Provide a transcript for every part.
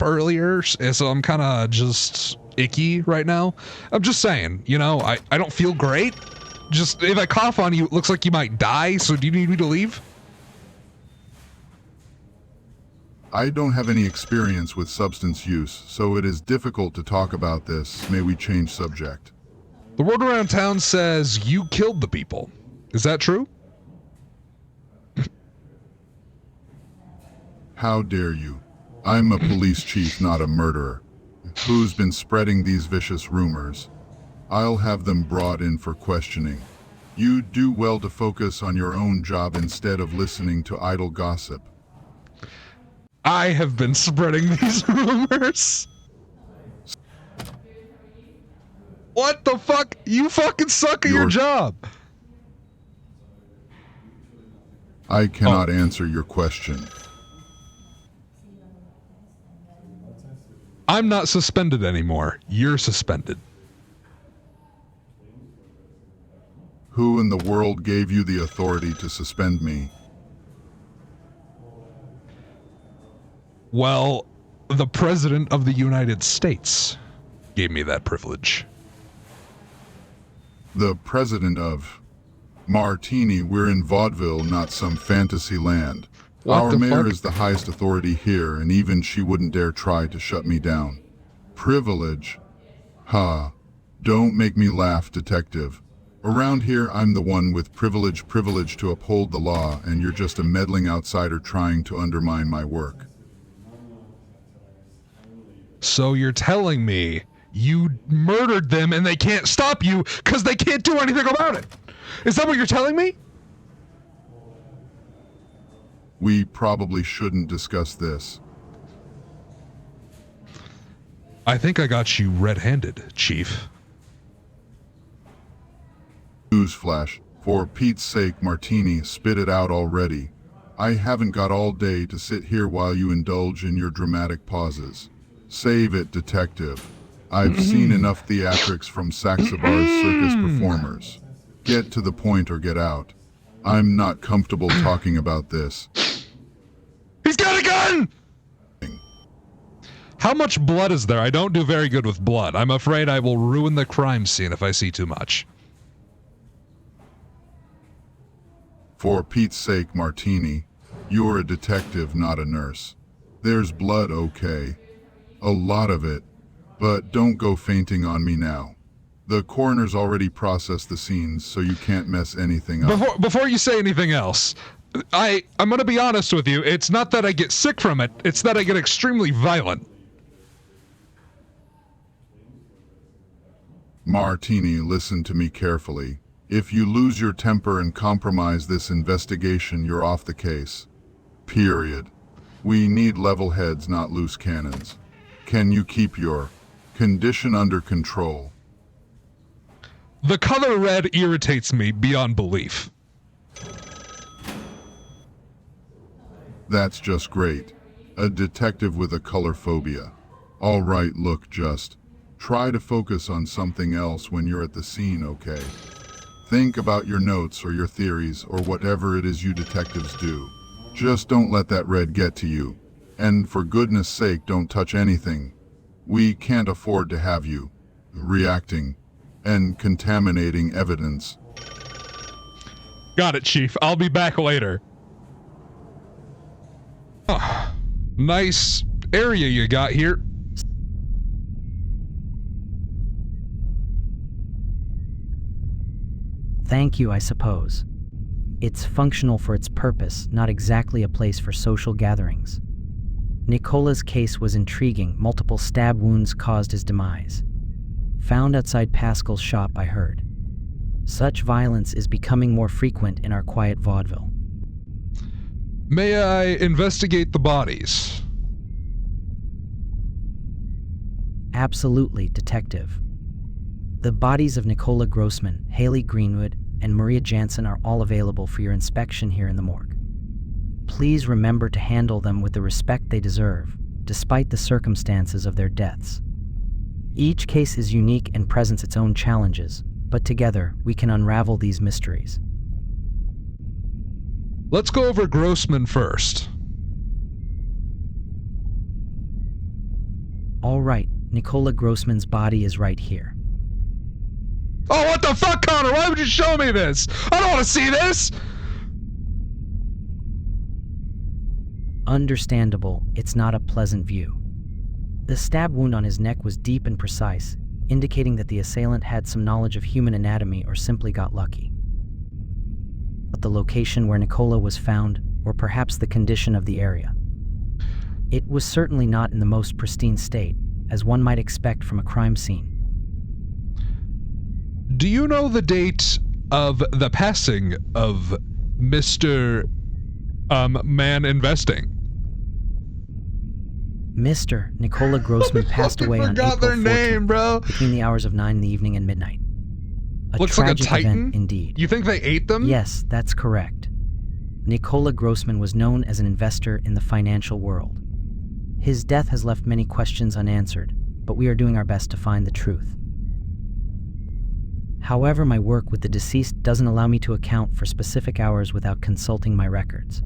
earlier, so I'm kind of just icky right now. I'm just saying, you know, I don't feel great. Just, if I cough on you, it looks like you might die, so do you need me to leave? I don't have any experience with substance use, so it is difficult to talk about this. May we change subject? The word around town says you killed the people. Is that true? How dare you? I'm a police chief, not a murderer. Who's been spreading these vicious rumors? I'll have them brought in for questioning. You do well to focus on your own job instead of listening to idle gossip. I have been spreading these rumors. What the fuck? You fucking suck at your job. I cannot answer your question. I'm not suspended anymore. You're suspended. Who in the world gave you the authority to suspend me? Well, the President of the United States gave me that privilege. The President of... Martini, we're in vaudeville, not some fantasy land. Our mayor is the highest authority here, and even she wouldn't dare try to shut me down. Privilege? Ha. Don't make me laugh, detective. Around here, I'm the one with privilege to uphold the law, and you're just a meddling outsider trying to undermine my work. So you're telling me you murdered them and they can't stop you because they can't do anything about it? Is that what you're telling me? We probably shouldn't discuss this. I think I got you red-handed, Chief. Newsflash. For Pete's sake, Martini, spit it out already. I haven't got all day to sit here while you indulge in your dramatic pauses. Save it, detective. I've seen enough theatrics from Saxabar's circus performers. Get to the point or get out. I'm not comfortable talking about this. He's got a gun! How much blood is there? I don't do very good with blood. I'm afraid I will ruin the crime scene if I see too much. For Pete's sake, Martini, you're a detective, not a nurse. There's blood, okay. A lot of it. But don't go fainting on me now. The coroner's already processed the scenes, so you can't mess anything up. Before you say anything else, I'm going to be honest with you. It's not that I get sick from it. It's that I get extremely violent. Martini, listen to me carefully. If you lose your temper and compromise this investigation, you're off the case. Period. We need level heads, not loose cannons. Can you keep your condition under control? The color red irritates me beyond belief. That's just great. A detective with a color phobia. All right, look, just try to focus on something else when you're at the scene, okay? Think about your notes or your theories or whatever it is you detectives do. Just don't let that red get to you. And for goodness sake, don't touch anything. We can't afford to have you reacting and contaminating evidence. Got it, Chief. I'll be back later. Oh, nice area you got here. Thank you, I suppose. It's functional for its purpose, not exactly a place for social gatherings. Nicola's case was intriguing. Multiple stab wounds caused his demise. Found outside Pascal's shop, I heard. Such violence is becoming more frequent in our quiet vaudeville. May I investigate the bodies? Absolutely, Detective. The bodies of Nicola Grossman, Haley Greenwood, and Maria Jansen are all available for your inspection here in the morgue. Please remember to handle them with the respect they deserve, despite the circumstances of their deaths. Each case is unique and presents its own challenges, but together we can unravel these mysteries. Let's go over Grossman first. All right, Nicola Grossman's body is right here. Oh, what the fuck, Connor? Why would you show me this? I don't want to see this! Understandable, it's not a pleasant view. The stab wound on his neck was deep and precise, indicating that the assailant had some knowledge of human anatomy or simply got lucky. But the location where Nicola was found, or perhaps the condition of the area. It was certainly not in the most pristine state, as one might expect from a crime scene. Do you know the date of the passing of Mr. Man Investing? Mr. Nicola Grossman passed away on April 14th, bro. between the hours of 9 in the evening and midnight. Looks like a tragic titan. event indeed. You think they ate them? Yes, that's correct. Nicola Grossman was known as an investor in the financial world. His death has left many questions unanswered, but we are doing our best to find the truth. However, my work with the deceased doesn't allow me to account for specific hours without consulting my records.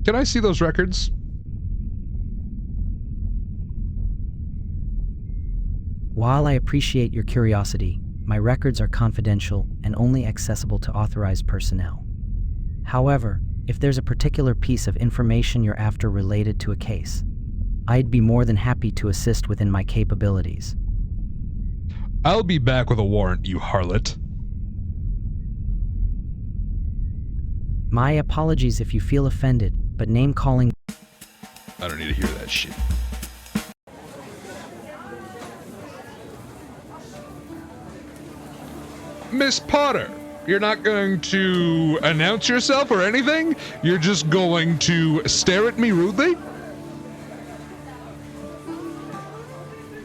Can I see those records? While I appreciate your curiosity, my records are confidential and only accessible to authorized personnel. However, if there's a particular piece of information you're after related to a case, I'd be more than happy to assist within my capabilities. I'll be back with a warrant, you harlot. My apologies if you feel offended, but name-calling... I don't need to hear that shit. Miss Potter, you're not going to announce yourself or anything? You're just going to stare at me rudely?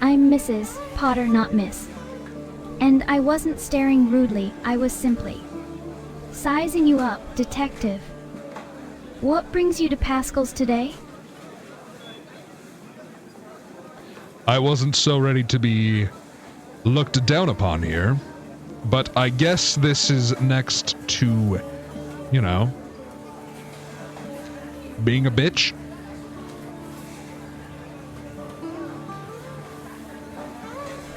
I'm Mrs. Potter, not Miss. And I wasn't staring rudely, I was simply sizing you up, detective. What brings you to Pascal's today? I wasn't so ready to be looked down upon here, but I guess this is next to, you know, being a bitch.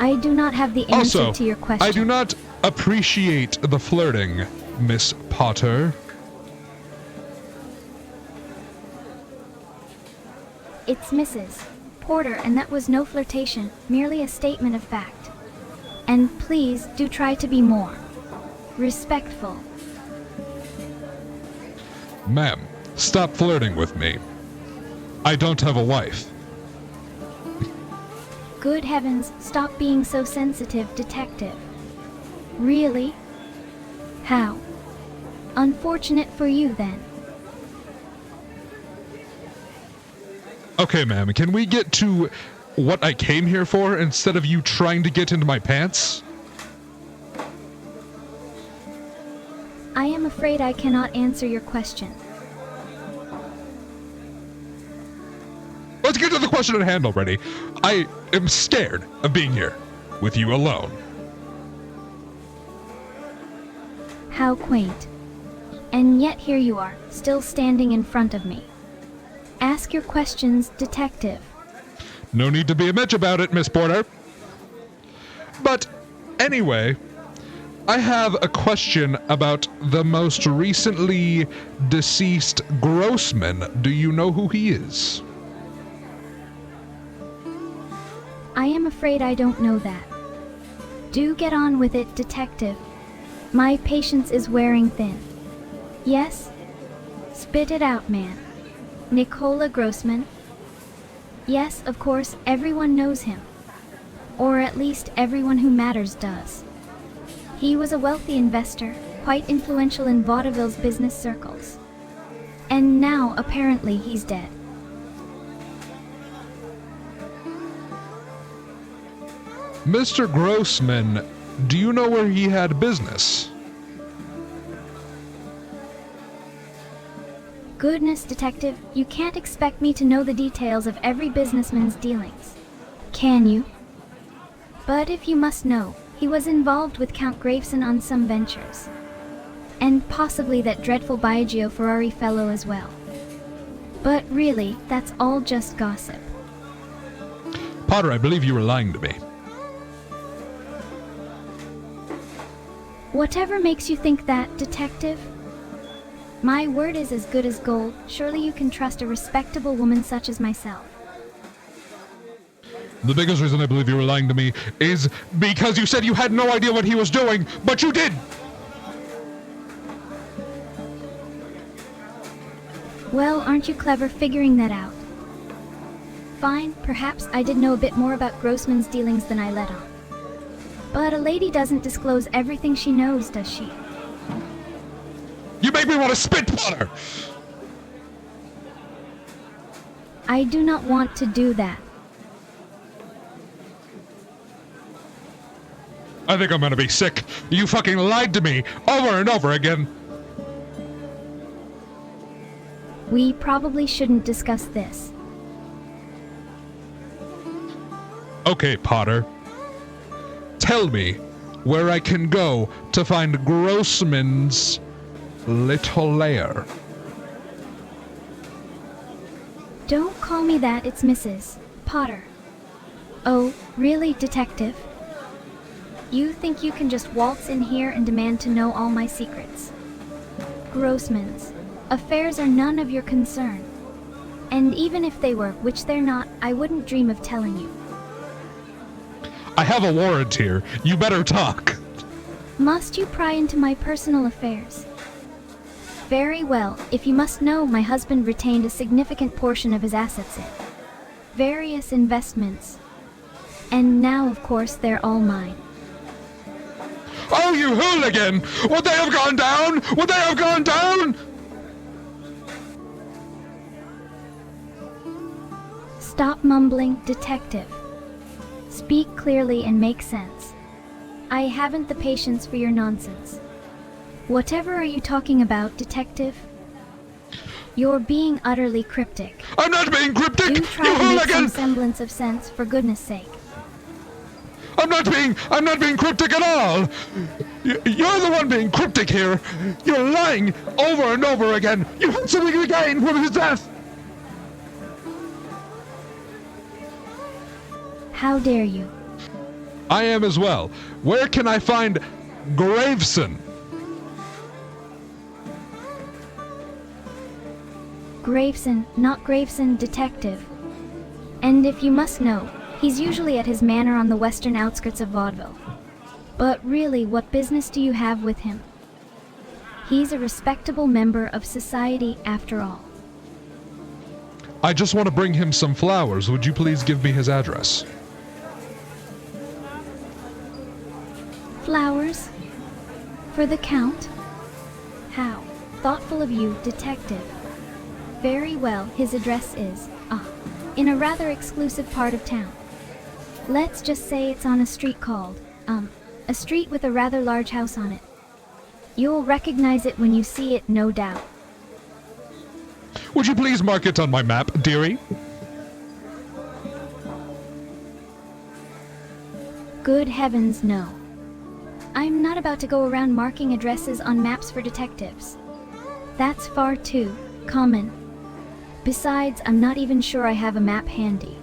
I do not have the answer Also, to your question. I do not appreciate the flirting, Miss Potter. It's Mrs. Porter, and that was no flirtation, merely a statement of fact. And please do try to be more respectful. Ma'am, stop flirting with me. I don't have a wife. Good heavens, stop being so sensitive, detective. Really? How? Unfortunate for you, then. Okay, ma'am, can we get to what I came here for instead of you trying to get into my pants? I am afraid I cannot answer your question. Let's get to the question at hand already. I am scared of being here with you alone. How quaint. And yet here you are, still standing in front of me. Ask your questions, detective. No need to be a bitch about it, Miss Porter. But anyway, I have a question about the most recently deceased Grossman. Do you know who he is? I am afraid I don't know that. Do get on with it, detective. My patience is wearing thin. Yes? Spit it out, man. Nicola Grossman? Yes, of course, everyone knows him. Or at least everyone who matters does. He was a wealthy investor, quite influential in vaudeville's business circles. And now, apparently, he's dead. Mr. Grossman, do you know where he had business? Goodness, detective, you can't expect me to know the details of every businessman's dealings. Can you? But if you must know, he was involved with Count Graveson on some ventures. And possibly that dreadful Biagio Ferrari fellow as well. But really, that's all just gossip. Potter, I believe you were lying to me. Whatever makes you think that, Detective? My word is as good as gold. Surely you can trust a respectable woman such as myself. The biggest reason I believe you were lying to me is because you said you had no idea what he was doing, but you did! Well, aren't you clever figuring that out? Fine, perhaps I did know a bit more about Grossman's dealings than I let on. But a lady doesn't disclose everything she knows, does she? You make me want to spit, Potter! I do not want to do that. I think I'm gonna be sick. You fucking lied to me over and over again. We probably shouldn't discuss this. Okay, Potter. Tell me where I can go to find Grossman's little lair. Don't call me that, it's Mrs. Potter. Oh, really, Detective? You think you can just waltz in here and demand to know all my secrets? Grossman's affairs are none of your concern. And even if they were, which they're not, I wouldn't dream of telling you. I have a warrant here. You better talk. Must you pry into my personal affairs? Very well. If you must know, my husband retained a significant portion of his assets in various investments. And now, of course, they're all mine. Oh, you hooligan! Would they have gone down? Would they have gone down? Stop mumbling, Detective. Speak clearly and make sense. I haven't the patience for your nonsense. Whatever are you talking about, Detective? You're being utterly cryptic. I'm not being cryptic! Do try You to make some hooligan! semblance of sense, for goodness sake. I'm not being cryptic at all! You're the one being cryptic here! You're lying over and over again! You had something to gain from his death! How dare you? I am as well. Where can I find Graveson? Graveson, not Graveson, Detective. And if you must know, he's usually at his manor on the western outskirts of vaudeville. But really, what business do you have with him? He's a respectable member of society after all. I just want to bring him some flowers. Would you please give me his address? Flowers? For the Count? How thoughtful of you, Detective. Very well, his address is, in a rather exclusive part of town. Let's just say it's on a street called, a street with a rather large house on it. You'll recognize it when you see it, no doubt. Would you please mark it on my map, dearie? Good heavens, no. I'm not about to go around marking addresses on maps for detectives. That's far too common. Besides, I'm not even sure I have a map handy.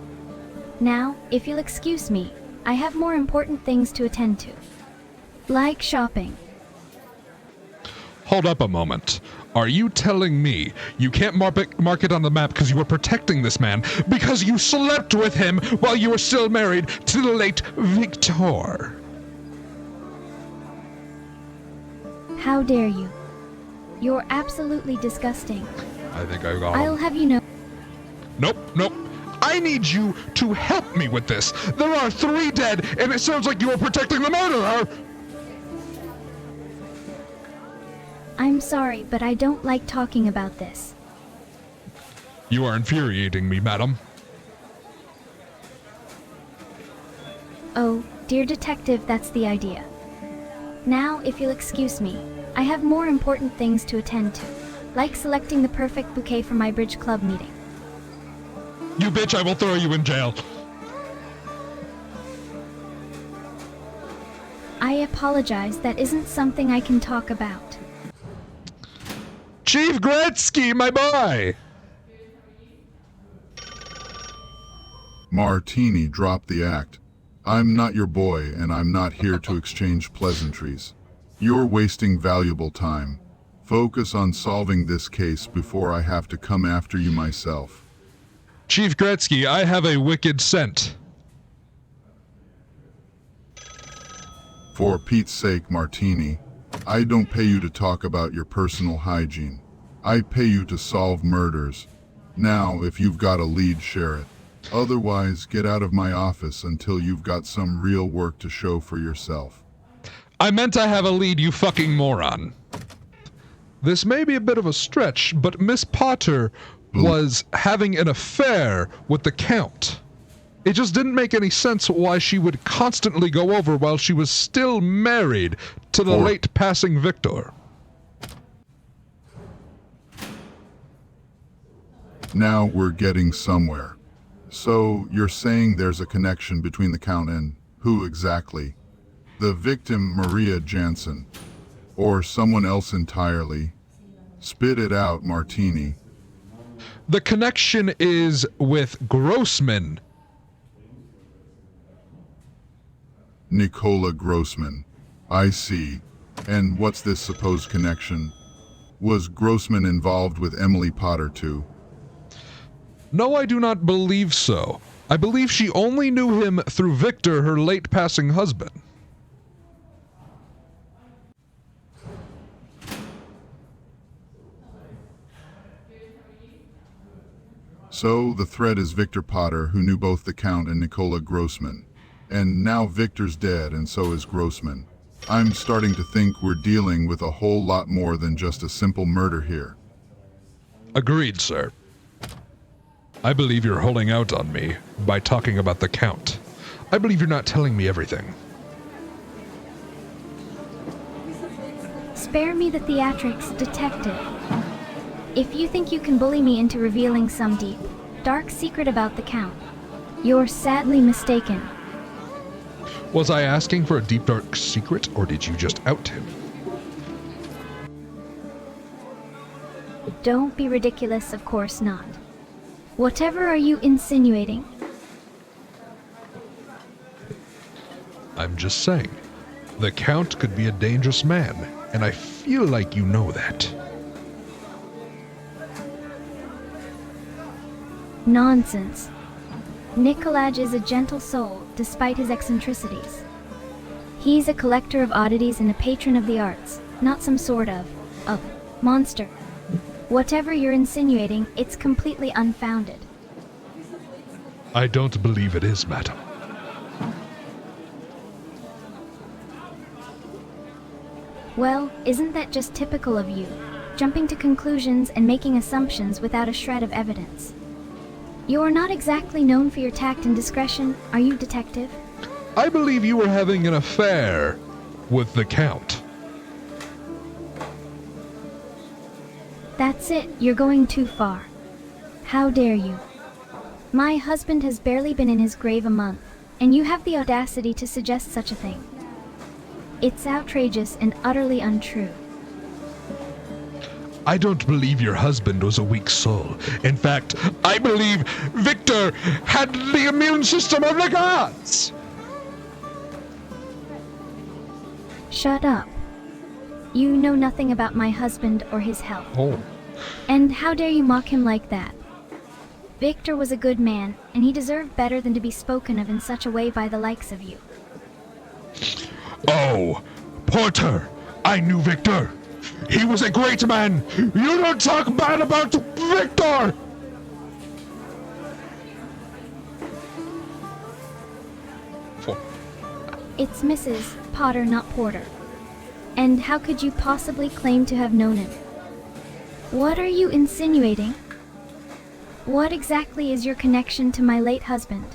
Now, if you'll excuse me, I have more important things to attend to. Like shopping. Hold up a moment. Are you telling me you can't mark it on the map because you were protecting this man because you slept with him while you were still married to the late Victor? How dare you? You're absolutely disgusting. I think I got I'll him. have you know. Nope. I need you to help me with this. There are 3 dead, and it sounds like you are protecting the murderer. I'm sorry, but I don't like talking about this. You are infuriating me, madam. Oh, dear detective, that's the idea. Now, if you'll excuse me, I have more important things to attend to, like selecting the perfect bouquet for my bridge club meeting. You bitch, I will throw you in jail. I apologize, that isn't something I can talk about. Chief Gretzky, my boy! Martini, drop the act. I'm not your boy, and I'm not here to exchange pleasantries. You're wasting valuable time. Focus on solving this case before I have to come after you myself. Chief Gretzky, I have a wicked scent. For Pete's sake, Martini, I don't pay you to talk about your personal hygiene. I pay you to solve murders. Now, if you've got a lead, share it. Otherwise, get out of my office until you've got some real work to show for yourself. I meant I have a lead, you fucking moron. This may be a bit of a stretch, but Miss Potter was having an affair with the Count. It just didn't make any sense why she would constantly go over while she was still married to the late passing Victor. Now we're getting somewhere. So, you're saying there's a connection between the Count and who exactly? The victim, Maria Jansen. Or someone else entirely? Spit it out, Martini. The connection is with Grossman. Nicola Grossman. I see. And what's this supposed connection? Was Grossman involved with Emily Potter too? No, I do not believe so. I believe she only knew him through Victor, her late passing husband. So, the thread is Victor Potter, who knew both the Count and Nicola Grossman. And now Victor's dead, and so is Grossman. I'm starting to think we're dealing with a whole lot more than just a simple murder here. Agreed, sir. I believe you're holding out on me by talking about the Count. I believe you're not telling me everything. Spare me the theatrics, detective. If you think you can bully me into revealing some deep, dark secret about the Count, you're sadly mistaken. Was I asking for a deep, dark secret, or did you just out him? Don't be ridiculous, of course not. Whatever are you insinuating? I'm just saying. The Count could be a dangerous man, and I feel like you know that. Nonsense. Nicolaj is a gentle soul, despite his eccentricities. He's a collector of oddities and a patron of the arts, not some sort of monster. Whatever you're insinuating, it's completely unfounded. I don't believe it is, madam. Well, isn't that just typical of you? Jumping to conclusions and making assumptions without a shred of evidence. You're not exactly known for your tact and discretion, are you, detective? I believe you were having an affair with the Count. That's it, you're going too far. How dare you? My husband has barely been in his grave a month, and you have the audacity to suggest such a thing. It's outrageous and utterly untrue. I don't believe your husband was a weak soul. In fact, I believe Victor had the immune system of the gods! Shut up. You know nothing about my husband or his health. Oh. And how dare you mock him like that? Victor was a good man, and he deserved better than to be spoken of in such a way by the likes of you. Oh, Porter, I knew Victor. He was a great man. You don't talk bad about Victor! It's Mrs. Potter, not Porter. And how could you possibly claim to have known him? What are you insinuating? What exactly is your connection to my late husband?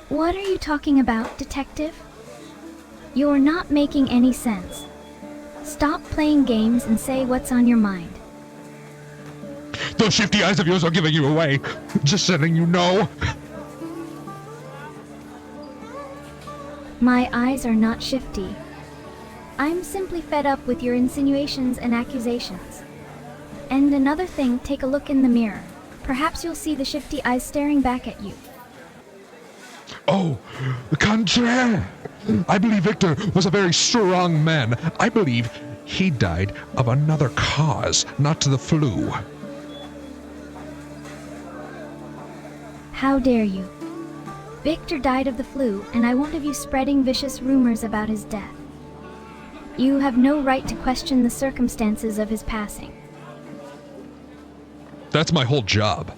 What are you talking about, detective? You're not making any sense. Stop playing games and say what's on your mind. Those shifty eyes of yours are giving you away. Just letting you know. My eyes are not shifty. I'm simply fed up with your insinuations and accusations. And another thing, take a look in the mirror. Perhaps you'll see the shifty eyes staring back at you. Oh, contraire. I believe Victor was a very strong man. I believe he died of another cause, not the flu. How dare you? Victor died of the flu, and I won't have you spreading vicious rumors about his death. You have no right to question the circumstances of his passing. That's my whole job.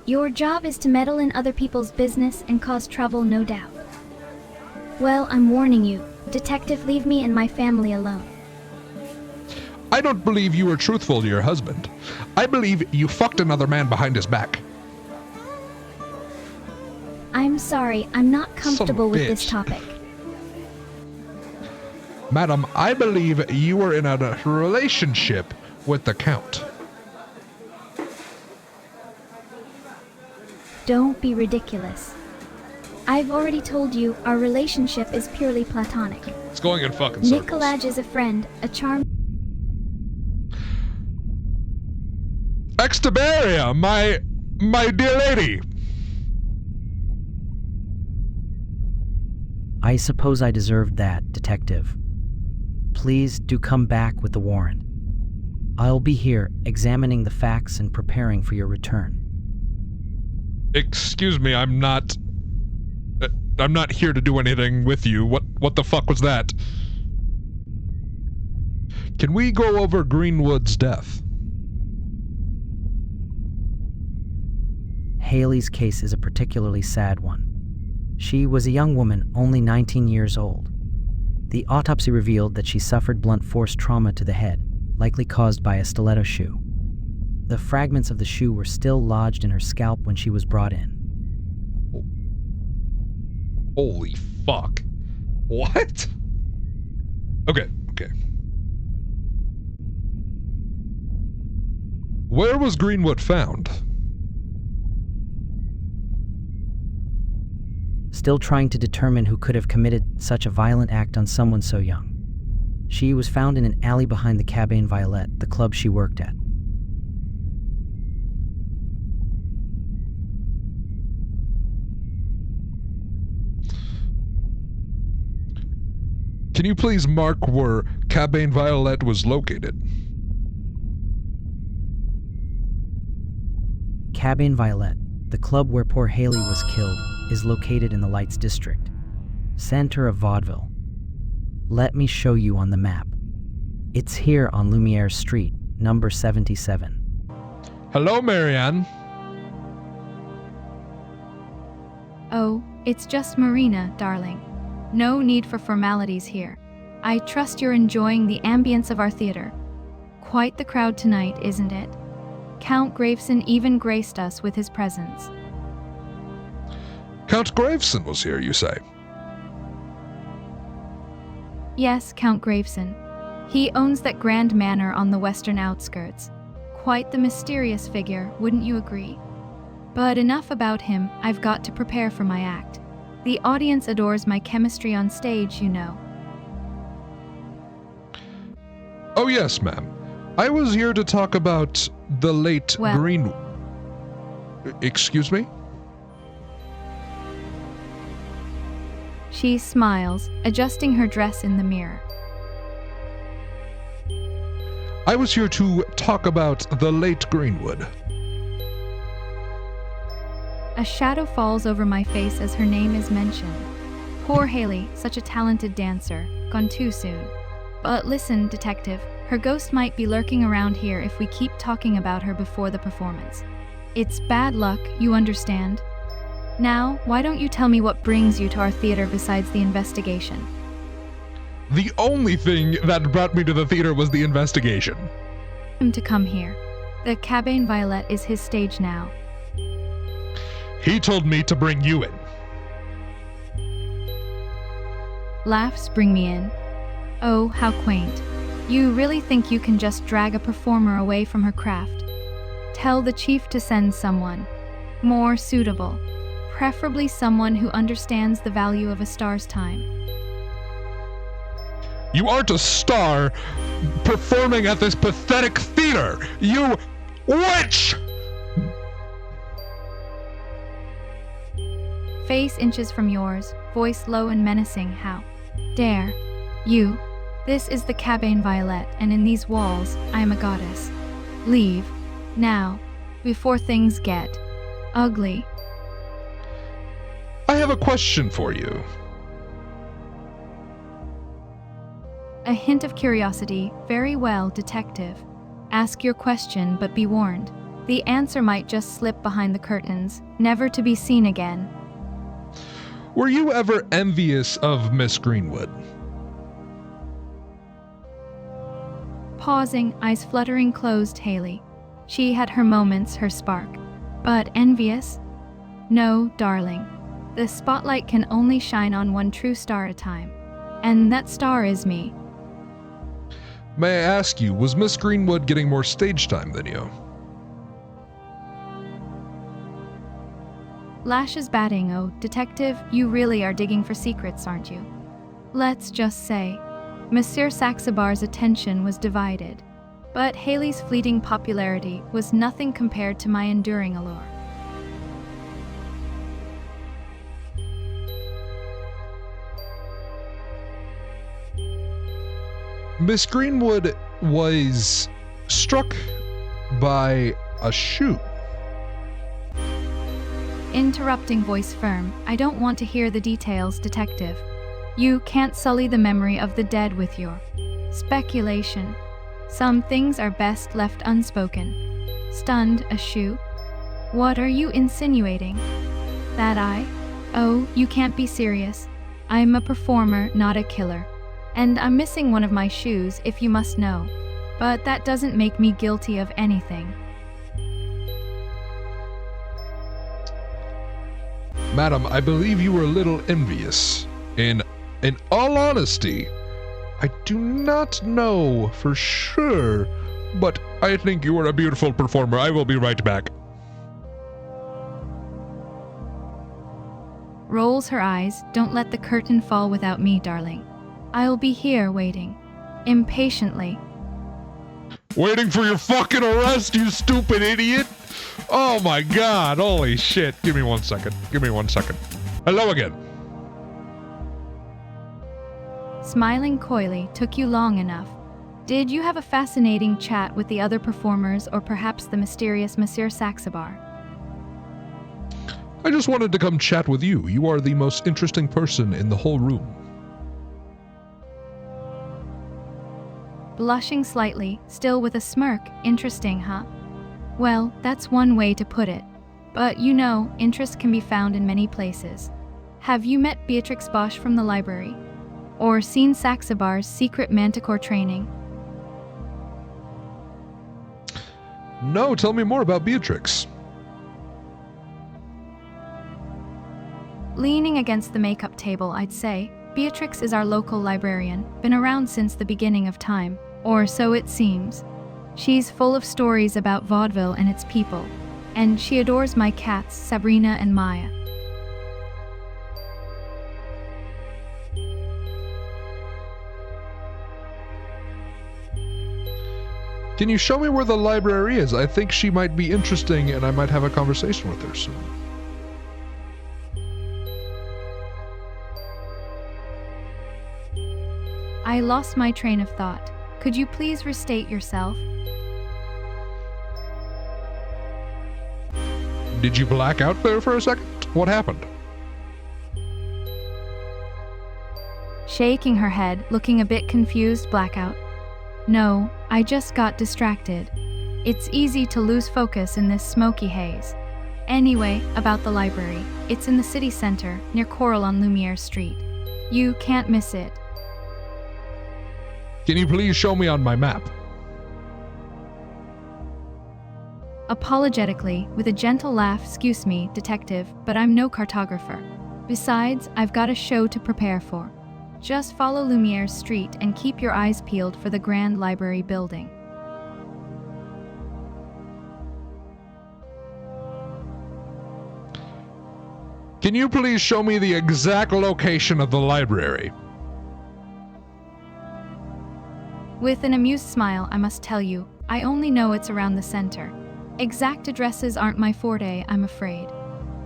Your job is to meddle in other people's business and cause trouble, no doubt. Well, I'm warning you. Detective, leave me and my family alone. I don't believe you were truthful to your husband. I believe you fucked another man behind his back. I'm sorry, I'm not comfortable with this bitch. topic. Madam, I believe you were in a relationship with the Count. Don't be ridiculous. I've already told you our relationship is purely platonic. It's going in fucking circles. Nikolaj is a friend, a charm. Extabaria, my dear lady. I suppose I deserved that, Detective. Please do come back with the warrant. I'll be here examining the facts and preparing for your return. Excuse me, I'm not here to do anything with you. What the fuck was that? Can we go over Greenwood's death? Haley's case is a particularly sad one. She was a young woman, only 19 years old. The autopsy revealed that she suffered blunt force trauma to the head, likely caused by a stiletto shoe. The fragments of the shoe were still lodged in her scalp when she was brought in. Holy fuck. What? Okay. Where was Greenwood found? Still trying to determine who could have committed such a violent act on someone so young. She was found in an alley behind the Cabane Violette, the club she worked at. Can you please mark where Cabane Violette was located? Cabane Violette, the club where poor Haley was killed, is located in the Lights District, center of vaudeville. Let me show you on the map. It's here on Lumiere Street, number 77. Hello, Marianne. Oh, it's just Marina, darling. No need for formalities here. I trust you're enjoying the ambience of our theater. Quite the crowd tonight, isn't it? Count Graveson even graced us with his presence. Count Graveson was here, you say? Yes, Count Graveson. He owns that grand manor on the western outskirts. Quite the mysterious figure, wouldn't you agree? But enough about him, I've got to prepare for my act. The audience adores my chemistry on stage, you know. Oh yes, ma'am. I was here to talk about the late Well- Green... Excuse me? She smiles, adjusting her dress in the mirror. I was here to talk about the late Greenwood. A shadow falls over my face as her name is mentioned. Poor Haley, such a talented dancer, gone too soon. But listen, Detective, her ghost might be lurking around here if we keep talking about her before the performance. It's bad luck, you understand? Now, why don't you tell me what brings you to our theater besides the investigation? The only thing that brought me to the theater was the investigation. Him to come here. The Cabane Violette is his stage now. He told me to bring you in. Laughs bring me in. Oh, how quaint. You really think you can just drag a performer away from her craft? Tell the chief to send someone more suitable, preferably someone who understands the value of a star's time. You aren't a star performing at this pathetic theater! You witch! Face inches from yours, voice low and menacing. How dare you? This is the Cabane Violet, and in these walls, I am a goddess. Leave, now, before things get ugly. I have a question for you. A hint of curiosity. Very well, detective. Ask your question, but be warned. The answer might just slip behind the curtains, never to be seen again. Were you ever envious of Miss Greenwood? Pausing, eyes fluttering closed, Haley. She had her moments, her spark. But envious? No, darling. The spotlight can only shine on one true star at a time. And that star is me. May I ask you, was Miss Greenwood getting more stage time than you? Lashes batting. Oh, detective, you really are digging for secrets, aren't you? Let's just say, Monsieur Saxabar's attention was divided, but Haley's fleeting popularity was nothing compared to my enduring allure. Miss Greenwood was struck by a shoe. Interrupting, voice firm. I don't want to hear the details, detective. You can't sully the memory of the dead with your speculation. Some things are best left unspoken. Stunned, a shoe? What are you insinuating? That I? Oh, you can't be serious. I'm a performer, not a killer. And I'm missing one of my shoes, if you must know. But that doesn't make me guilty of anything. Madam, I believe you were a little envious. In all honesty, I do not know for sure, but I think you are a beautiful performer. I will be right back. Rolls her eyes. Don't let the curtain fall without me, darling. I'll be here waiting. Impatiently. Waiting for your fucking arrest, you stupid idiot! Oh my god, holy shit. Give me 1 second. Give me 1 second. Hello again. Smiling coyly. Took you long enough. Did you have a fascinating chat with the other performers, or perhaps the mysterious Monsieur Saxabar? I just wanted to come chat with you. You are the most interesting person in the whole room. Blushing slightly, still with a smirk. Interesting, huh? Well, that's one way to put it. But you know, interest can be found in many places. Have you met Beatrix Bosch from the library? Or seen Saxabar's secret manticore training? No, tell me more about Beatrix. Leaning against the makeup table, I'd say, Beatrix is our local librarian, been around since the beginning of time, or so it seems. She's full of stories about vaudeville and its people, and she adores my cats, Sabrina and Maya. Can you show me where the library is? I think she might be interesting and I might have a conversation with her soon. I lost my train of thought. Could you please restate yourself? Did you black out there for a second? What happened? Shaking her head, looking a bit confused. Blackout. No, I just got distracted. It's easy to lose focus in this smoky haze. Anyway, about the library. It's in the city center, near Coral on Lumiere Street. You can't miss it. Can you please show me on my map? Apologetically, with a gentle laugh. Excuse me, detective, but I'm no cartographer. Besides, I've got a show to prepare for. Just follow Lumiere Street and keep your eyes peeled for the Grand Library building. Can you please show me the exact location of the library? With an amused smile, I must tell you, I only know it's around the center. Exact addresses aren't my forte, I'm afraid.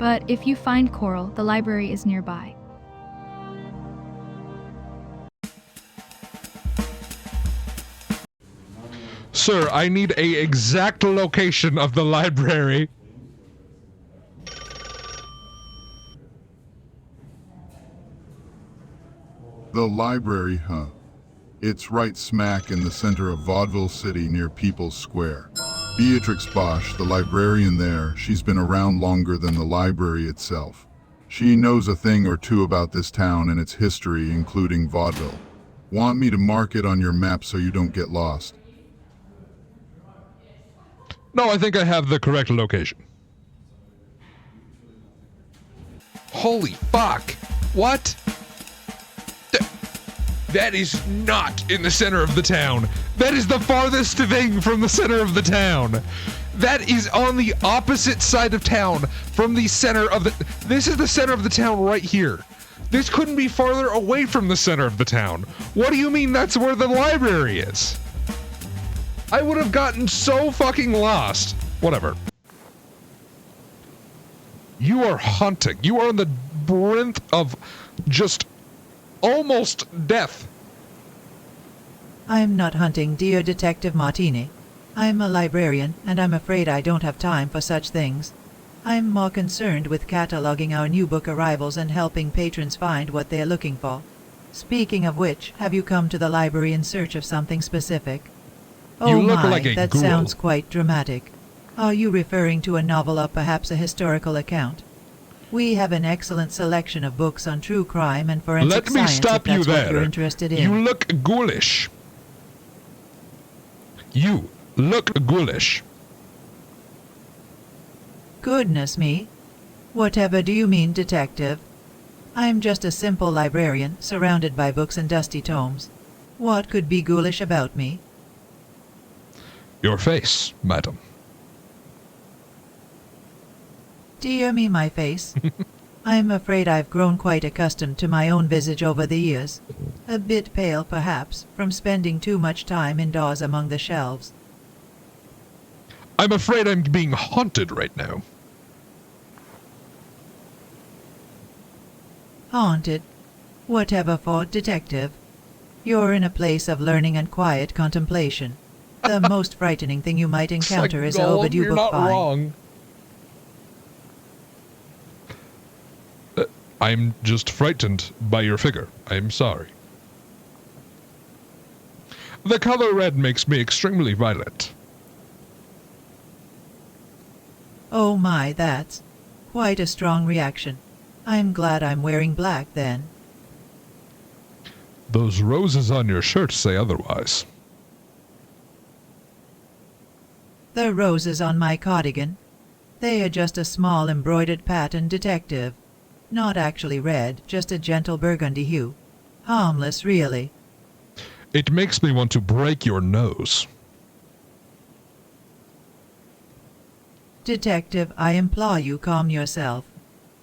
but if you find Coral, the library is nearby. Sir, I need a exact location of the library. The library, huh? It's right smack in the center of Vaudeville City near People's Square. Beatrix Bosch, the librarian there, she's been around longer than the library itself. She knows a thing or two about this town and its history, including vaudeville. Want me to mark it on your map so you don't get lost? No, I think I have the correct location. Holy fuck! What? That is not in the center of the town. That is the farthest thing from the center of the town. That is on the opposite side of town from the center of the... This is the center of the town right here. This couldn't be farther away from the center of the town. What do you mean that's where the library is? I would have gotten so fucking lost. Whatever. You are hunting. You are on the brink of just almost death. I'm not hunting, dear Detective Martini. I'm a librarian, and I'm afraid I don't have time for such things. I'm more concerned with cataloging our new book arrivals and helping patrons find what they're looking for. Speaking of which, have you come to the library in search of something specific? You Oh look my, like a that ghoul. sounds quite dramatic. Are you referring to a novel or perhaps a historical account? We have an excellent selection of books on true crime and forensic Let me science stop if you that's what there. you're interested in. You look ghoulish. You look ghoulish. Goodness me. Whatever do you mean, detective? I'm just a simple librarian, surrounded by books and dusty tomes. What could be ghoulish about me? Your face, madam. Dear me, my face. I'm afraid I've grown quite accustomed to my own visage over the years. A bit pale, perhaps, from spending too much time indoors among the shelves. I'm afraid I'm being haunted right now. Haunted? Whatever for, detective. You're in a place of learning and quiet contemplation. The most frightening thing you might encounter is an overdue you're book not find. wrong. I'm just frightened by your figure. I'm sorry. The color red makes me extremely violent. Oh my, that's quite a strong reaction. I'm glad I'm wearing black then. Those roses on your shirt say otherwise. The roses on my cardigan. They are just a small embroidered pattern, detective. Not actually red, just a gentle burgundy hue. Harmless, really. It makes me want to break your nose. Detective, I implore you, calm yourself.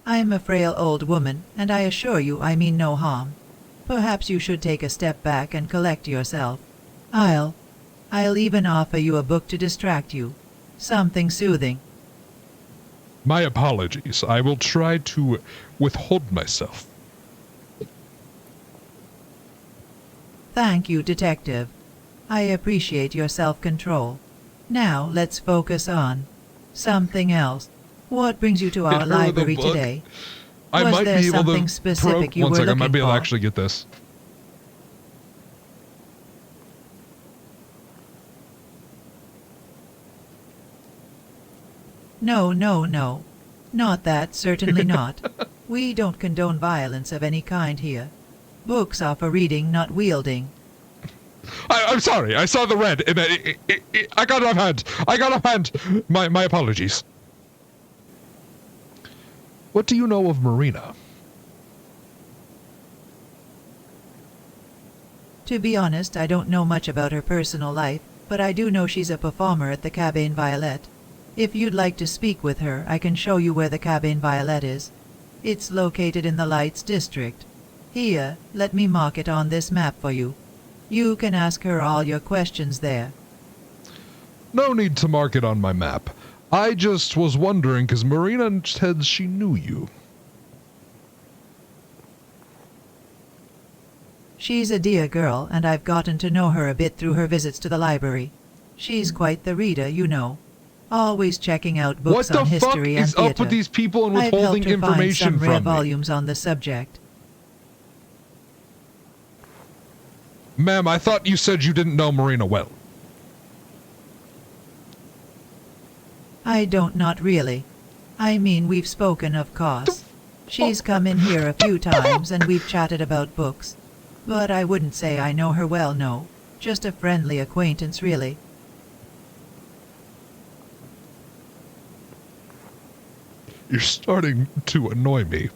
I'm a frail old woman, and I assure you I mean no harm. Perhaps you should take a step back and collect yourself. I'll even offer you a book to distract you. Something soothing. My apologies. I will try to withhold myself. Thank you, detective. I appreciate your self-control. Now let's focus on something else. What brings you to our library today? I Was might there be able something to specific you one were second, I might looking be able to for? actually get this. No, no, no. Not that, certainly not. We don't condone violence of any kind here. Books are for reading, not wielding. I'm sorry. I saw the red, and I got off hand. I got off hand. My apologies. What do you know of Marina? To be honest, I don't know much about her personal life, but I do know she's a performer at the Cabane Violet. If you'd like to speak with her, I can show you where the Cabane Violet is. It's located in the Lights District. Here, let me mark it on this map for you. You can ask her all your questions there. No need to mark it on my map. I just was wondering, because Marina said she knew you. She's a dear girl, and I've gotten to know her a bit through her visits to the library. She's quite the reader, you know. Always checking out books on history and theater. What the fuck is up with these people and I've withholding helped her find information some rare from me? volumes on the subject. Ma'am, I thought you said you didn't know Marina well. I don't, not really. I mean, we've spoken, of course. She's come in here a few times and we've chatted about books. But I wouldn't say I know her well, no. Just a friendly acquaintance, really. You're starting to annoy me.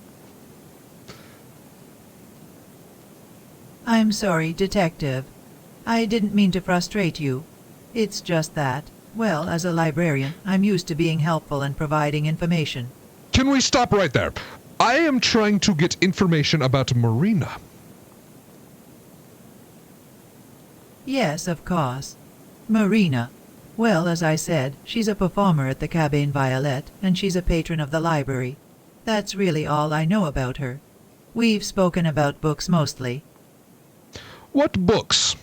I'm sorry, Detective. I didn't mean to frustrate you. It's just that, well, as a librarian, I'm used to being helpful and providing information. Can we stop right there? I am trying to get information about Marina. Yes, of course. Marina. Well, as I said, she's a performer at the Cabane Violet, and she's a patron of the library. That's really all I know about her. We've spoken about books mostly. What books?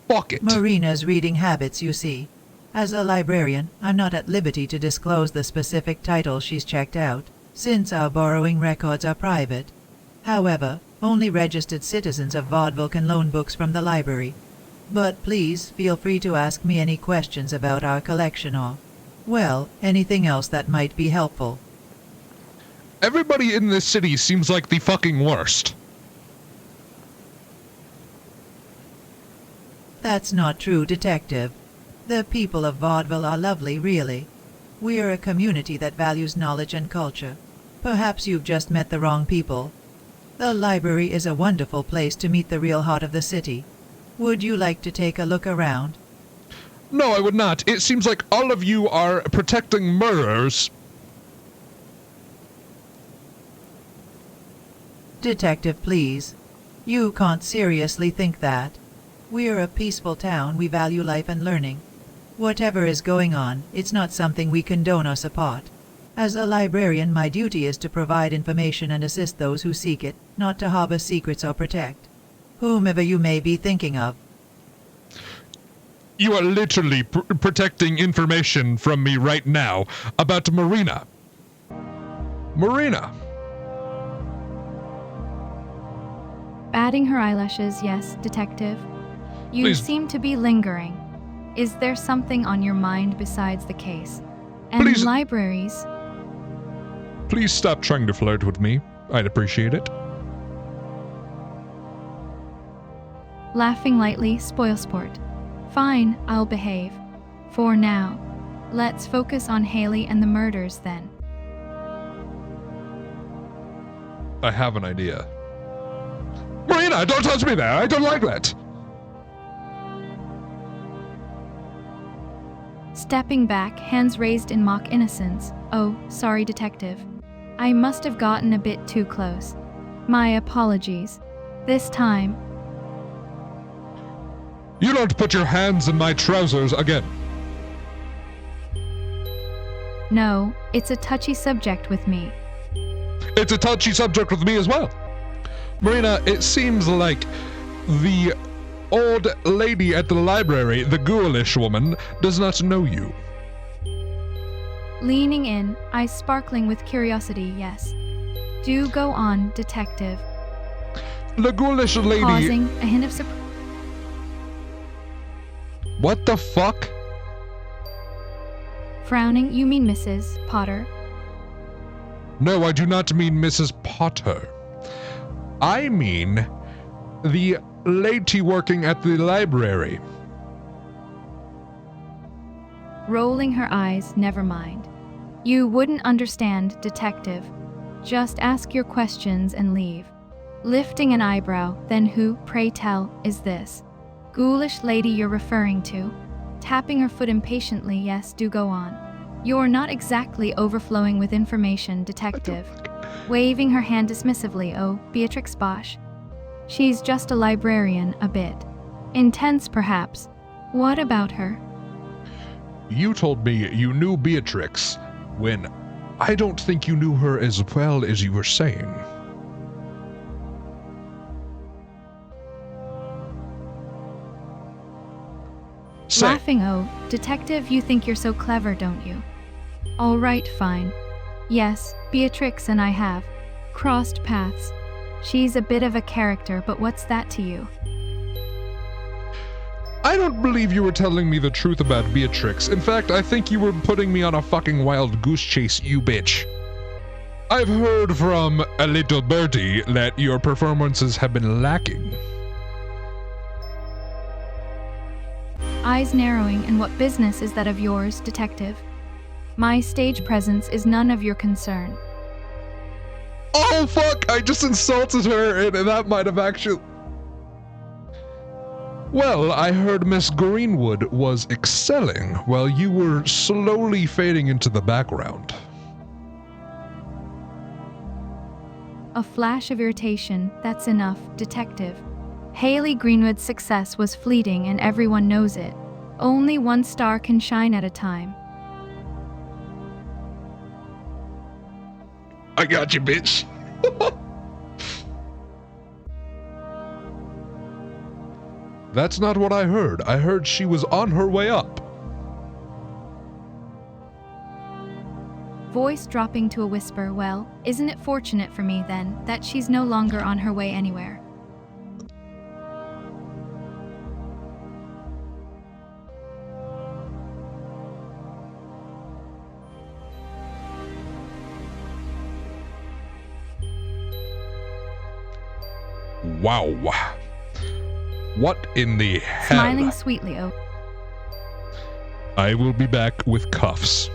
Fuck it. Marina's reading habits, you see. As a librarian, I'm not at liberty to disclose the specific title she's checked out, since our borrowing records are private. However, only registered citizens of Vaudeville can loan books from the library. But please feel free to ask me any questions about our collection or, well, anything else that might be helpful. Everybody in this city seems like the fucking worst. That's not true, Detective. The people of Vaudeville are lovely, really. We're a community that values knowledge and culture. Perhaps you've just met the wrong people. The library is a wonderful place to meet the real heart of the city. Would you like to take a look around? No, I would not. It seems like all of you are protecting murderers. Detective, please. You can't seriously think that. We're a peaceful town. We value life and learning. Whatever is going on, it's not something we condone or support. As a librarian, my duty is to provide information and assist those who seek it, not to harbor secrets or protect whomever you may be thinking of. You are literally protecting information from me right now about Marina. Marina. Batting her eyelashes, yes, Detective. You Please. seem to be lingering. Is there something on your mind besides the case? And Please. libraries? Please stop trying to flirt with me. I'd appreciate it. Laughing lightly, spoil sport. Fine, I'll behave. For now. Let's focus on Haley and the murders then. I have an idea. Marina, don't touch me there. I don't like that. Stepping back, hands raised in mock innocence. Oh, sorry, Detective. I must have gotten a bit too close. My apologies. This time. You don't put your hands in my trousers again. No, it's a touchy subject with me. It's a touchy subject with me as well. Marina, it seems like the old lady at the library, the ghoulish woman, does not know you. Leaning in, eyes sparkling with curiosity, yes. Do go on, Detective. The ghoulish lady... Pausing, a hint of surprise. What the fuck? Frowning, you mean Mrs. Potter. No, I do not mean Mrs. Potter. I mean the lady working at the library. Rolling her eyes, never mind. You wouldn't understand, Detective. Just ask your questions and leave. Lifting an eyebrow, then who, pray tell, is this? Ghoulish lady you're referring to? Tapping her foot impatiently, yes, do go on. You're not exactly overflowing with information, Detective. Waving her hand dismissively, oh, Beatrix Bosch. She's just a librarian, a bit. Intense, perhaps. What about her? You told me you knew Beatrix, when I don't think you knew her as well as you were saying. Laughing, oh, detective, you think you're so clever, don't you? All right, fine. Yes, Beatrix and I have crossed paths. She's a bit of a character, but what's that to you? I don't believe you were telling me the truth about Beatrix. In fact, I think you were putting me on a fucking wild goose chase, you bitch. I've heard from a little birdie that your performances have been lacking. Eyes narrowing, and what business is that of yours, detective? My stage presence is none of your concern. Oh fuck, I just insulted her and that might have actually... Well, I heard Miss Greenwood was excelling while you were slowly fading into the background. A flash of irritation, that's enough, detective. Hayley Greenwood's success was fleeting and everyone knows it. Only one star can shine at a time. I got you, bitch. That's not what I heard. I heard she was on her way up. Voice dropping to a whisper, well, isn't it fortunate for me, then, that she's no longer on her way anywhere? Wow. What in the hell? Smiling sweetly, oh. I will be back with cuffs.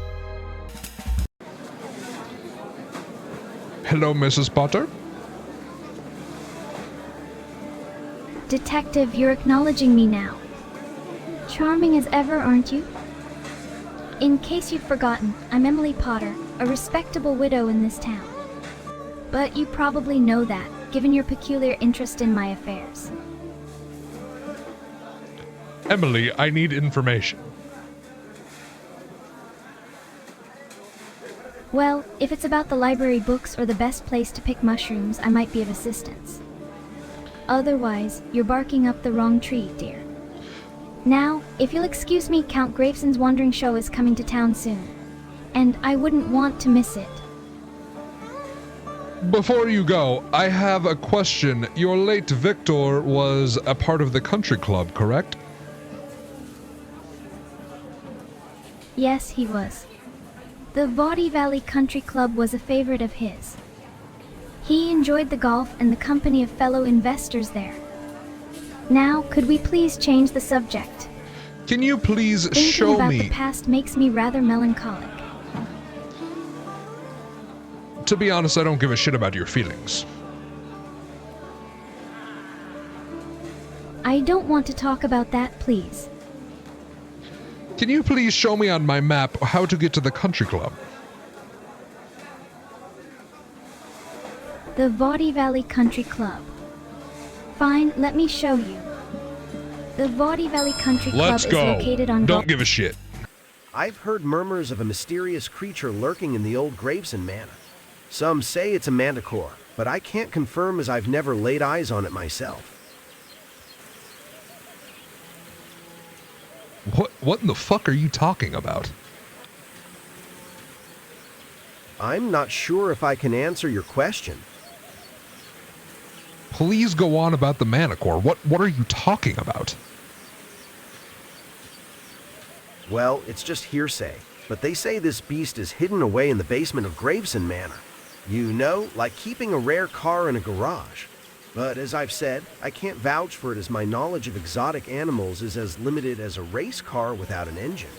Hello, Mrs. Potter. Detective, you're acknowledging me now. Charming as ever, aren't you? In case you've forgotten, I'm Emily Potter, a respectable widow in this town. But you probably know that, given your peculiar interest in my affairs. Emily, I need information. Well, if it's about the library books or the best place to pick mushrooms, I might be of assistance. Otherwise, you're barking up the wrong tree, dear. Now, if you'll excuse me, Count Graveson's Wandering Show is coming to town soon, and I wouldn't want to miss it. Before you go, I have a question. Your late Victor was a part of the country club, correct? Yes, he was. The Vaughty Valley Country Club was a favorite of his. He enjoyed the golf and the company of fellow investors there. Now, could we please change the subject? Can you please Thinking show about me... the past makes me rather melancholic. To be honest, I don't give a shit about your feelings. I don't want to talk about that, please. Can you please show me on my map how to get to the country club? The Vaughty Valley Country Club. Fine, let me show you. The Vaughty Valley Country Club Let's is go. located on... Don't give a shit. I've heard murmurs of a mysterious creature lurking in the old Graveson Manor. Some say it's a manticore, but I can't confirm as I've never laid eyes on it myself. What in the fuck are you talking about? I'm not sure if I can answer your question. Please go on about the manticore. What are you talking about? Well, it's just hearsay, but they say this beast is hidden away in the basement of Graveson Manor. You know, like keeping a rare car in a garage. But as I've said, I can't vouch for it as my knowledge of exotic animals is as limited as a race car without an engine.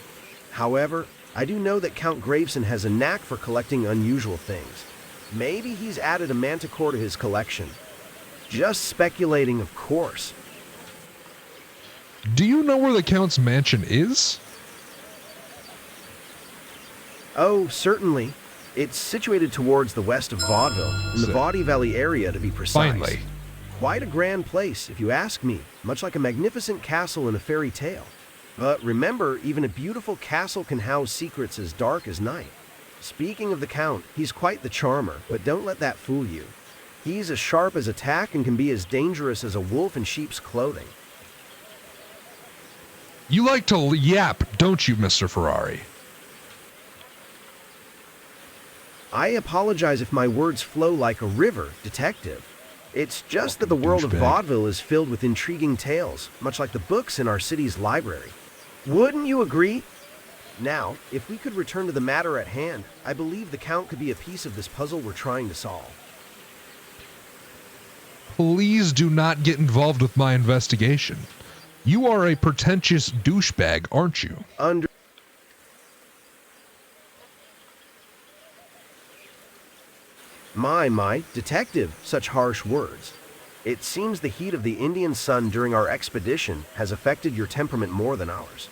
However, I do know that Count Graveson has a knack for collecting unusual things. Maybe he's added a manticore to his collection. Just speculating, of course. Do you know where the Count's mansion is? Oh, certainly. It's situated towards the west of Vaudeville, in the Vaughty Valley area to be precise. Finally. Quite a grand place, if you ask me, much like a magnificent castle in a fairy tale. But remember, even a beautiful castle can house secrets as dark as night. Speaking of the Count, he's quite the charmer, but don't let that fool you. He's as sharp as a tack and can be as dangerous as a wolf in sheep's clothing. You like to yap, don't you, Mr. Ferrari? I apologize if my words flow like a river, detective. It's just that the world of douchebag. vaudeville is filled with intriguing tales, much like the books in our city's library. Wouldn't you agree? Now, if we could return to the matter at hand, I believe the Count could be a piece of this puzzle we're trying to solve. Please do not get involved with my investigation. You are a pretentious douchebag, aren't you? Under My, detective, such harsh words. It seems the heat of the Indian sun during our expedition has affected your temperament more than ours.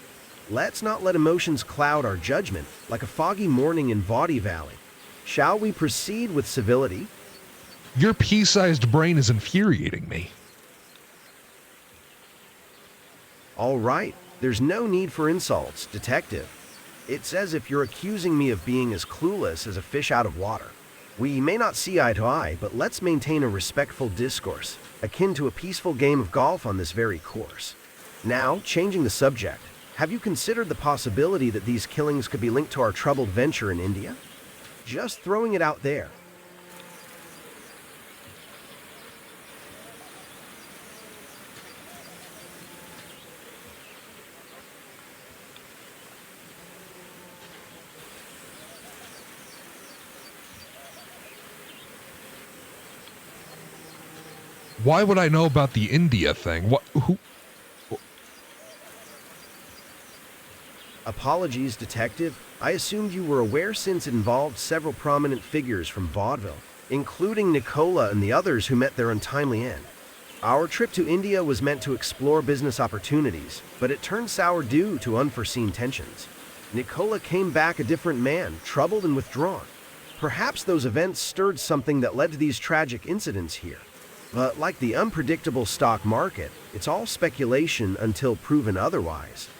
Let's not let emotions cloud our judgment like a foggy morning in Vaudy Valley. Shall we proceed with civility? Your pea-sized brain is infuriating me. All right, there's no need for insults, detective. It's as if you're accusing me of being as clueless as a fish out of water. We may not see eye to eye, but let's maintain a respectful discourse, akin to a peaceful game of golf on this very course. Now, changing the subject, have you considered the possibility that these killings could be linked to our troubled venture in India? Just throwing it out there. Why would I know about the India thing? What? Who? Apologies, detective. I assumed you were aware since it involved several prominent figures from vaudeville, including Nicola and the others who met their untimely end. Our trip to India was meant to explore business opportunities, but it turned sour due to unforeseen tensions. Nicola came back a different man, troubled and withdrawn. Perhaps those events stirred something that led to these tragic incidents here. But like the unpredictable stock market, it's all speculation until proven otherwise.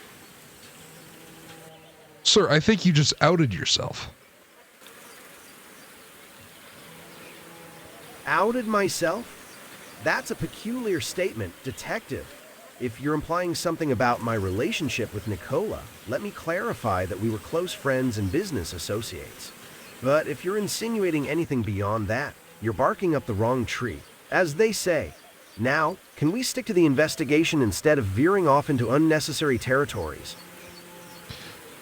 Sir, I think you just outed yourself. Outed myself? That's a peculiar statement, detective. If you're implying something about my relationship with Nicola, let me clarify that we were close friends and business associates. But if you're insinuating anything beyond that, you're barking up the wrong tree, as they say. Now, can we stick to the investigation instead of veering off into unnecessary territories?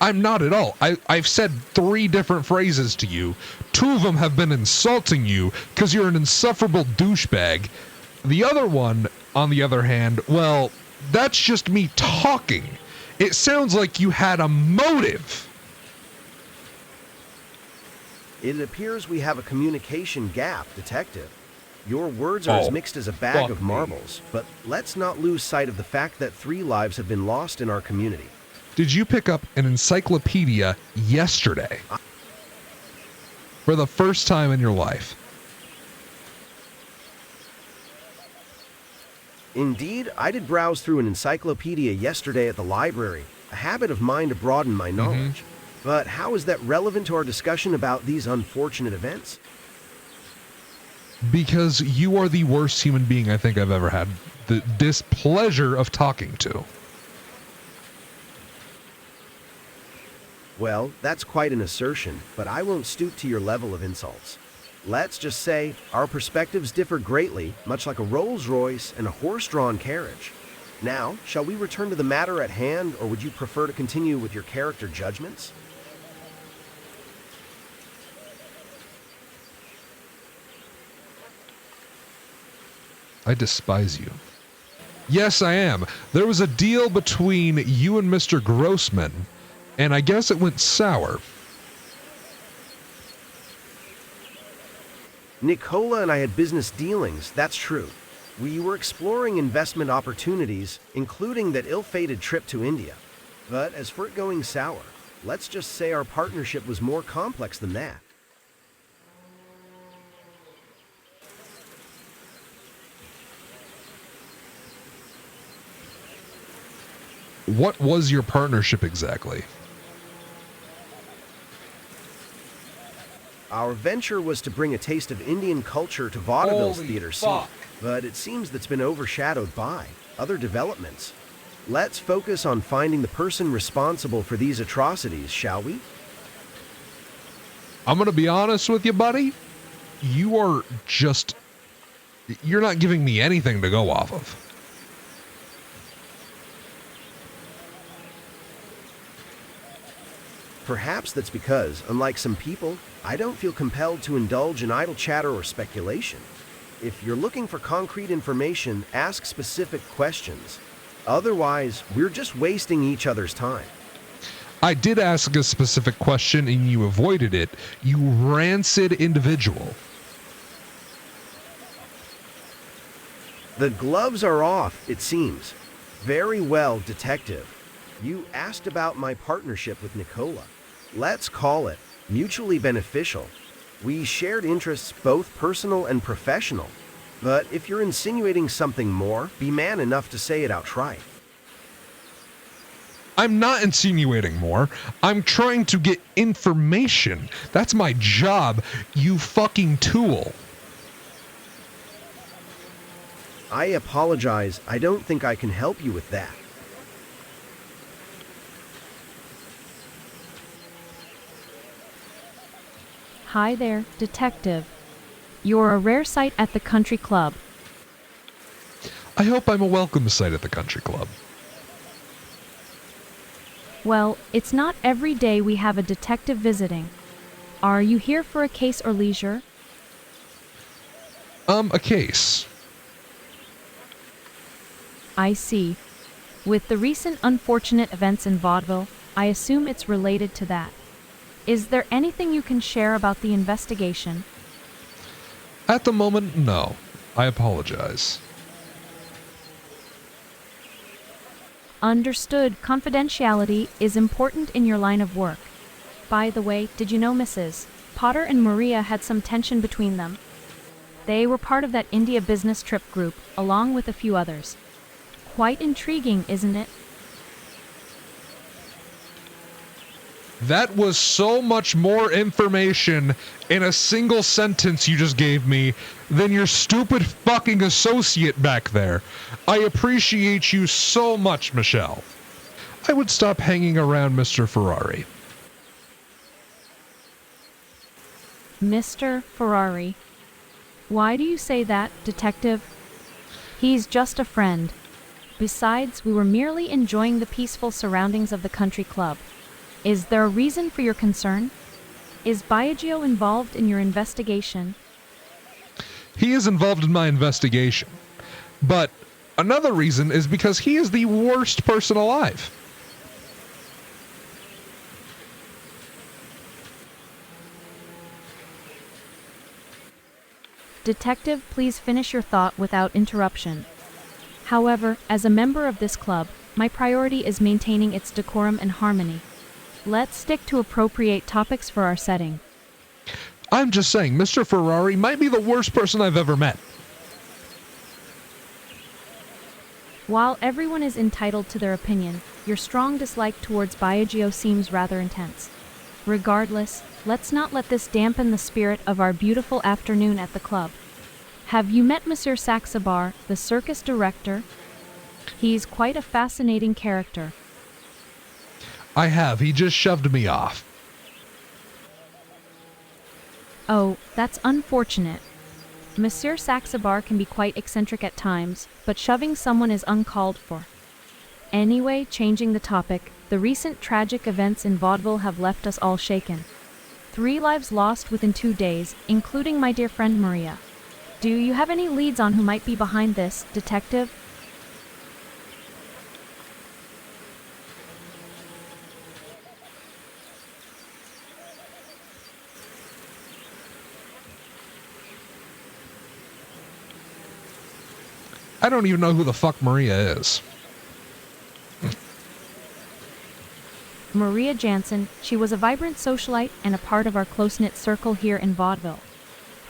I'm not at all. I've said 3 different phrases to you. 2 of them have been insulting you because you're an insufferable douchebag. The other one, on the other hand, well, that's just me talking. It sounds like you had a motive. It appears we have a communication gap, detective. Your words are as mixed as a bag fuck of me. marbles, but let's not lose sight of the fact that 3 lives have been lost in our community. Did you pick up an encyclopedia yesterday? For the first time in your life? Indeed, I did browse through an encyclopedia yesterday at the library, a habit of mine to broaden my knowledge. But how is that relevant to our discussion about these unfortunate events? Because you are the worst human being I think I've ever had the displeasure of talking to. Well, that's quite an assertion, but I won't stoop to your level of insults. Let's just say our perspectives differ greatly, much like a Rolls-Royce and a horse-drawn carriage. Now, shall we return to the matter at hand, or would you prefer to continue with your character judgments? I despise you. Yes, I am. There was a deal between you and Mr. Grossman, and I guess it went sour. Nicola and I had business dealings, that's true. We were exploring investment opportunities, including that ill-fated trip to India. But as for it going sour, let's just say our partnership was more complex than that. What was your partnership exactly? Our venture was to bring a taste of Indian culture to vaudeville's Holy theater fuck. scene, but it seems that's been overshadowed by other developments. Let's focus on finding the person responsible for these atrocities, shall we? I'm going to be honest with you, buddy. You're not giving me anything to go off of. Perhaps that's because, unlike some people, I don't feel compelled to indulge in idle chatter or speculation. If you're looking for concrete information, ask specific questions. Otherwise, we're just wasting each other's time. I did ask a specific question and you avoided it, you rancid individual. The gloves are off, it seems. Very well, Detective. You asked about my partnership with Nicola. Let's call it mutually beneficial. We shared interests both personal and professional. But if you're insinuating something more, be man enough to say it outright. I'm not insinuating more. I'm trying to get information. That's my job, you fucking tool. I apologize. I don't think I can help you with that. Hi there, Detective. You're a rare sight at the country club. I hope I'm a welcome sight at the country club. Well, it's not every day we have a detective visiting. Are you here for a case or leisure? A case. I see. With the recent unfortunate events in vaudeville, I assume it's related to that. Is there anything you can share about the investigation? At the moment, no. I apologize. Understood. Confidentiality is important in your line of work. By the way, did you know Mrs. Potter and Maria had some tension between them? They were part of that India business trip group, along with a few others. Quite intriguing, isn't it? That was so much more information in a single sentence you just gave me than your stupid fucking associate back there. I appreciate you so much, Michelle. I would stop hanging around Mr. Ferrari. Mr. Ferrari. Why do you say that, Detective? He's just a friend. Besides, we were merely enjoying the peaceful surroundings of the country club. Is there a reason for your concern? Is Biagio involved in your investigation? He is involved in my investigation. But another reason is because he is the worst person alive. Detective, please finish your thought without interruption. However, as a member of this club, my priority is maintaining its decorum and harmony. Let's stick to appropriate topics for our setting. I'm just saying, Mr. Ferrari might be the worst person I've ever met. While everyone is entitled to their opinion, your strong dislike towards Biagio seems rather intense. Regardless, let's not let this dampen the spirit of our beautiful afternoon at the club. Have you met Monsieur Saxabar, the circus director? He's quite a fascinating character. I have. He just shoved me off. Oh, that's unfortunate. Monsieur Saxabar can be quite eccentric at times, but shoving someone is uncalled for. Anyway, changing the topic, the recent tragic events in vaudeville have left us all shaken. 3 lives lost within 2 days, including my dear friend Maria. Do you have any leads on who might be behind this, Detective? I don't even know who the fuck Maria is. Maria Jansen, she was a vibrant socialite and a part of our close-knit circle here in vaudeville.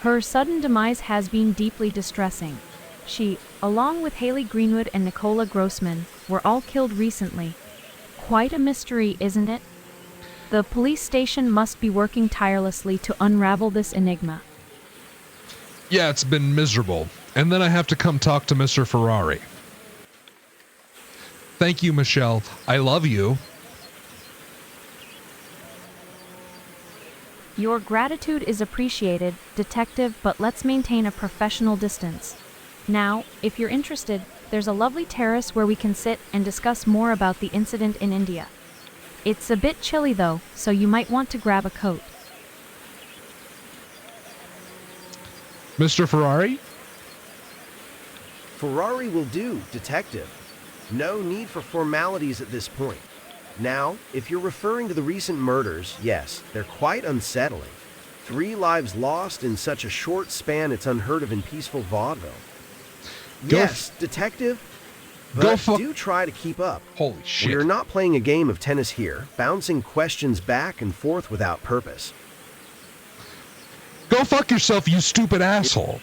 Her sudden demise has been deeply distressing. She, along with Haley Greenwood and Nicola Grossman, were all killed recently. Quite a mystery, isn't it? The police station must be working tirelessly to unravel this enigma. Yeah, it's been miserable. And then I have to come talk to Mr. Ferrari. Thank you, Michelle. I love you. Your gratitude is appreciated, Detective, but let's maintain a professional distance. Now, if you're interested, there's a lovely terrace where we can sit and discuss more about the incident in India. It's a bit chilly though, so you might want to grab a coat. Mr. Ferrari? Ferrari will do, Detective. No need for formalities at this point. Now, if you're referring to the recent murders, yes, they're quite unsettling. 3 lives lost in such a short span, it's unheard of in peaceful vaudeville. Yes, Detective, but do try to keep up. Holy shit. We're not playing a game of tennis here, bouncing questions back and forth without purpose. Go fuck yourself, you stupid asshole.